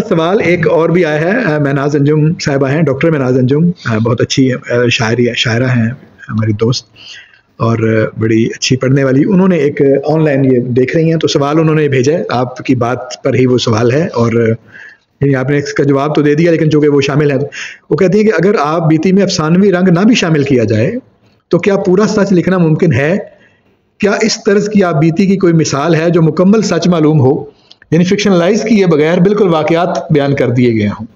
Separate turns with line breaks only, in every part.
سوال ایک اور بھی آیا ہے. مہناز انجم صاحبہ ہیں, ڈاکٹر مہناز انجم, بہت اچھی شاعرہ ہیں ہماری دوست اور بڑی اچھی پڑھنے والی. انہوں نے ایک آن لائن یہ دیکھ رہی ہیں تو سوال انہوں نے بھیجا ہے, آپ کی بات پر ہی وہ سوال ہے اور آپ نے اس کا جواب تو دے دیا لیکن چونکہ وہ شامل ہے. وہ کہتی ہیں کہ اگر آپ بیتی میں افسانوی رنگ نہ بھی شامل کیا جائے تو کیا پورا سچ لکھنا ممکن ہے؟ کیا اس طرز کی آپ بیتی کی کوئی مثال ہے جو مکمل سچ معلوم ہو, یعنی فکشنلائز کیے بغیر بالکل واقعات بیان کر دیے گئے ہوں؟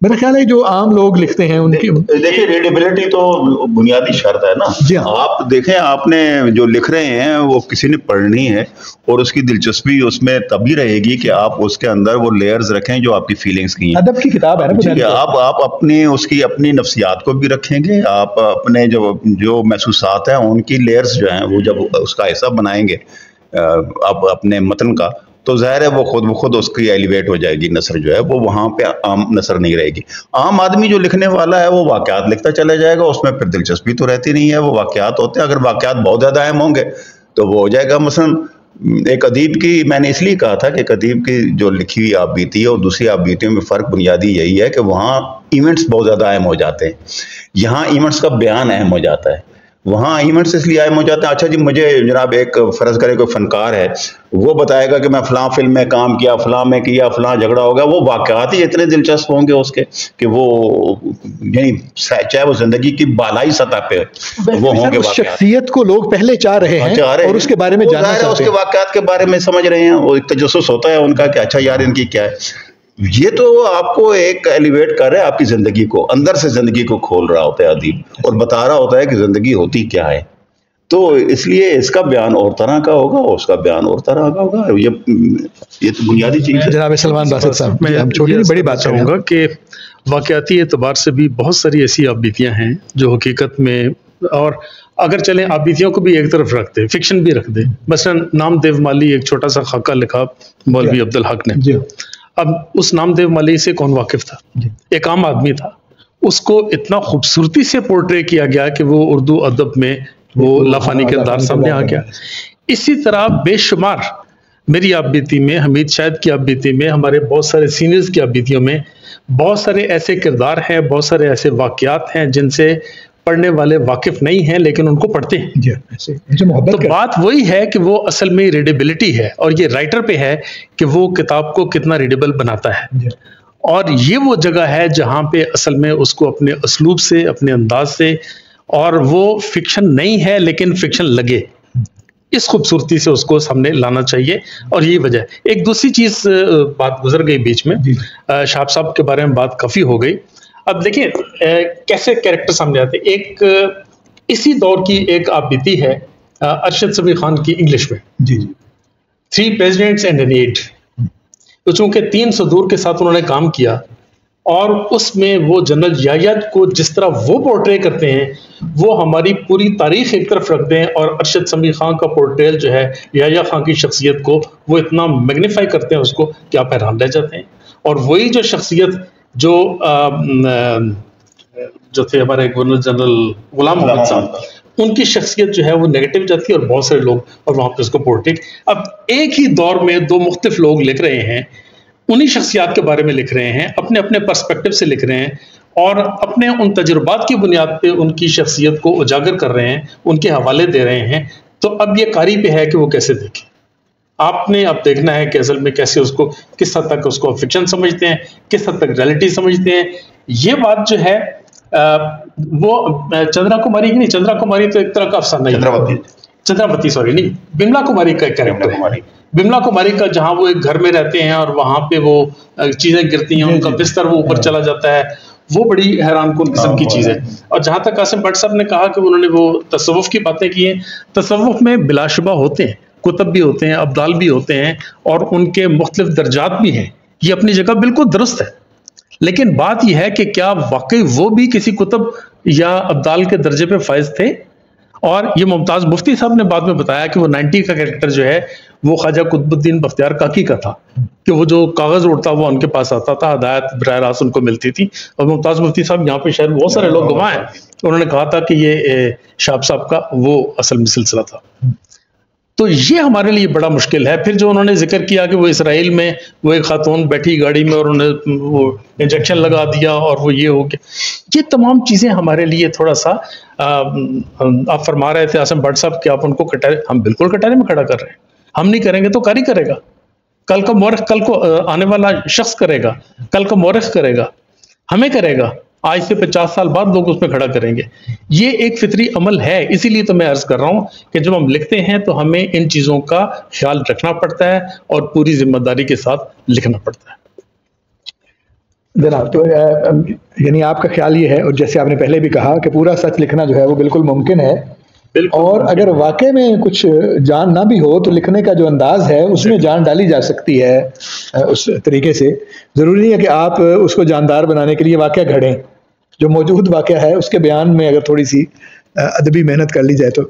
میرا خیال ہے جو عام لوگ لکھتے ہیں ان کی
دیکھیں ریڈیبلٹی تو بنیادی شرط ہے نا.
جی ہاں.
آپ دیکھیں آپ نے جو لکھ رہے ہیں وہ کسی نے پڑھنی ہے اور اس کی دلچسپی اس میں تبھی رہے گی کہ آپ اس کے اندر وہ لیئرز رکھیں جو آپ کی فیلنگز کی ہیں.
ادب کی کتاب ہے
جی, آپ اپنی اس کی اپنی نفسیات کو بھی رکھیں گے, آپ اپنے جو محسوسات ہیں ان کی لیئرز جو ہیں وہ جب اس کا حصہ بنائیں گے آپ اپنے متن کا, تو ظاہر ہے وہ خود اس کی ایلیویٹ ہو جائے گی نثر جو ہے وہ وہاں پہ عام نثر نہیں رہے گی. عام آدمی جو لکھنے والا ہے وہ واقعات لکھتا چلا جائے گا, اس میں پھر دلچسپی تو رہتی نہیں ہے, وہ واقعات ہوتے ہیں. اگر واقعات بہت زیادہ اہم ہوں گے تو وہ ہو جائے گا. مثلا ایک ادیب کی, میں نے اس لیے کہا تھا کہ ایک ادیب کی جو لکھی ہوئی آپ بیتی ہے اور دوسری آپ بیتیوں میں فرق بنیادی یہی ہے کہ وہاں ایونٹس بہت زیادہ اہم ہو جاتے ہیں, یہاں ایونٹس کا بیان اہم ہو جاتا ہے. وہاں ایونٹس اس لیے اہم ہو جاتے ہیں. اچھا جی, مجھے جناب ایک فرض کرے کوئی فنکار ہے, وہ بتائے گا کہ میں فلاں فلم میں کام کیا, فلاں میں کیا, فلاں جھگڑا ہو گیا, وہ واقعات ہی اتنے دلچسپ ہوں گے اس کے کہ وہ یعنی چاہے وہ زندگی کی بالائی سطح پہ وہ ہوں گے.
شخصیت کو لوگ پہلے چاہ رہے ہیں اور اس کے بارے میں جاننا چاہتے ہیں,
اس کے واقعات کے بارے میں سمجھ رہے ہیں, اور ایک تجسس ہوتا ہے ان کا کہ اچھا یار ان کی کیا ہے. یہ تو آپ کو ایک ایلیویٹ کر رہا ہے, آپ کی زندگی کو اندر سے زندگی کو کھول رہا ہوتا ہے ادیب, اور بتا رہا ہوتا ہے کہ زندگی ہوتی کیا ہے. تو اس لیے اس کا بیان اور طرح کا ہوگا, اس کا بیان اور طرح کا ہوگا. یہ تو بنیادی چیز ہے.
جناب سلمان باسط صاحب, میں چھوٹی بڑی بات
چاہوں گا کہ واقعاتی اعتبار سے بھی بہت ساری ایسی آپ بیتیاں ہیں جو حقیقت میں, اور اگر چلیں آپ بیتیوں کو بھی ایک طرف رکھ دیں, فکشن بھی رکھ دیں. مثلا نام دیو مالی ایک چھوٹا سا خاکہ لکھا مولوی عبدالحق نے. اب اس نام دیو مالی سے کون واقف تھا؟ ایک عام آدمی تھا. اس کو اتنا خوبصورتی سے پورٹری کیا گیا کہ وہ اردو ادب میں وہ لافانی کردار سامنے آ گیا. اسی طرح بے شمار میری آپ بیتی میں, حمید شاہد کی آپ بیتی میں, ہمارے بہت سارے سینئرز کی آپ بیتیوں میں بہت سارے ایسے کردار ہیں, بہت سارے ایسے واقعات ہیں جن سے پڑھنے والے واقف نہیں ہیں لیکن ان کو پڑھتے ہیں. تو بات وہی ہے کہ وہ اصل میں ریڈیبلٹی ہے, اور یہ رائٹر پہ ہے کہ وہ کتاب کو کتنا ریڈیبل بناتا ہے. اور یہ وہ جگہ ہے جہاں پہ اصل میں اس کو اپنے اسلوب سے, اپنے انداز سے, اور وہ فکشن نہیں ہے لیکن فکشن لگے, اس خوبصورتی سے اس کو سامنے لانا چاہیے. اور یہی وجہ ہے. ایک دوسری چیز بات گزر گئی بیچ میں, شہاب صاحب کے بارے میں بات کافی ہو گئی. اب دیکھیں کیسے کیریکٹر سامنے آتے. ایک اسی دور کی ایک آپ بیتی ہے ارشد سمیع خان کی انگلش میں, 3 Presidents and an Aide. تو چونکہ 3 صدور کے ساتھ انہوں نے کام کیا, اور اس میں وہ جنرل یحییٰ کو جس طرح وہ پورٹری کرتے ہیں وہ ہماری پوری تاریخ ایک طرف رکھ دیں, اور ارشد سمیع خان کا پورٹریل جو ہے یحییٰ خان کی شخصیت کو وہ اتنا میگنیفائی کرتے ہیں اس کو کہ آپ حیران رہ جاتے ہیں. اور وہی جو شخصیت جو تھے ہمارے گورنر جنرل غلام محمد صاحب, ان کی شخصیت جو ہے وہ نیگیٹو جاتی ہے, اور بہت سارے لوگ اور وہاں پہ اس کو پورٹری. اب ایک ہی دور میں 2 مختلف لوگ لکھ رہے ہیں, انہی شخصیات کے بارے میں لکھ رہے ہیں, اپنے اپنے پرسپیکٹو سے لکھ رہے ہیں, اور اپنے ان تجربات کی بنیاد پہ ان کی شخصیت کو اجاگر کر رہے ہیں, ان کے حوالے دے رہے ہیں. تو اب یہ قاری پہ ہے کہ وہ کیسے دیکھیں. آپ نے اب دیکھنا ہے کہ اصل میں کیسے اس کو, کس حد تک اس کو فکشن سمجھتے ہیں, کس حد تک ریئلٹی سمجھتے ہیں. یہ بات جو ہے وہ چندرا کماری کی نہیں, چندرا کماری تو ایک طرح کا افسانہ ہے, چندراوتی سوری نہیں, بملا کماری کا ایک کیریکٹر ہے. بملا کماری کا جہاں وہ ایک گھر میں رہتے ہیں اور وہاں پہ وہ چیزیں گرتی ہیں, ان کا بستر وہ اوپر چلا جاتا ہے, وہ بڑی حیران کن قسم کی چیز ہے. اور جہاں تک قاسم بٹ صاحب نے کہا کہ انہوں نے وہ تصوف کی باتیں کی ہیں, تصوف میں بلا شبہ ہوتے ہیں, کتب بھی ہوتے ہیں, ابدال بھی ہوتے ہیں, اور ان کے مختلف درجات بھی ہیں. یہ اپنی جگہ بالکل درست ہے, لیکن بات یہ ہے کہ کیا واقعی وہ بھی کسی کتب یا ابدال کے درجے پہ فائز تھے؟ اور یہ ممتاز مفتی صاحب نے بعد میں بتایا کہ وہ 90 کا کریکٹر جو ہے وہ خواجہ قطب الدین بختیار کاکی کا تھا, کہ وہ جو کاغذ اڑتا وہ ان کے پاس آتا تھا, ہدایت براہ راست ان کو ملتی تھی. اور ممتاز مفتی صاحب یہاں پہ شاید بہت سارے لوگ گواہ ہیں, انہوں نے کہا تھا کہ یہ شہاب صاحب کا وہ اصل میں سلسلہ تھا. تو یہ ہمارے لیے بڑا مشکل ہے. پھر جو انہوں نے ذکر کیا کہ وہ اسرائیل میں وہ ایک خاتون بیٹھی گاڑی میں اور انہیں وہ انجیکشن لگا دیا اور وہ یہ ہو گیا, یہ تمام چیزیں ہمارے لیے تھوڑا سا آپ فرما رہے تھے عاصم بٹ صاحب کہ آپ ان کو کٹارے, ہم بالکل کٹارے میں کھڑا کر رہے ہیں. ہم نہیں کریں گے تو کاری کرے گا, کل کا مورخ, کل کو آنے والا شخص کرے گا, کل کا مورخ کرے گا, ہمیں کرے گا, آج سے 50 سال بعد لوگ اس میں کھڑا کریں گے. یہ ایک فطری عمل ہے. اسی لیے تو میں عرض کر رہا ہوں کہ جب ہم لکھتے ہیں تو ہمیں ان چیزوں کا خیال رکھنا پڑتا ہے اور پوری ذمہ داری کے ساتھ لکھنا پڑتا ہے.
جناب, تو یعنی آپ کا خیال یہ ہے, اور جیسے آپ نے پہلے بھی کہا کہ پورا سچ لکھنا جو ہے وہ بالکل ممکن ہے, اور اگر واقع میں کچھ جان نہ بھی ہو تو لکھنے کا جو انداز ہے اس میں جان ڈالی جا سکتی ہے اس طریقے سے. ضروری نہیں ہے کہ آپ اس کو جاندار بنانے کے لیے واقعہ گھڑیں, جو موجود واقعہ ہے اس کے بیان میں اگر تھوڑی سی ادبی محنت کر لی جائے تو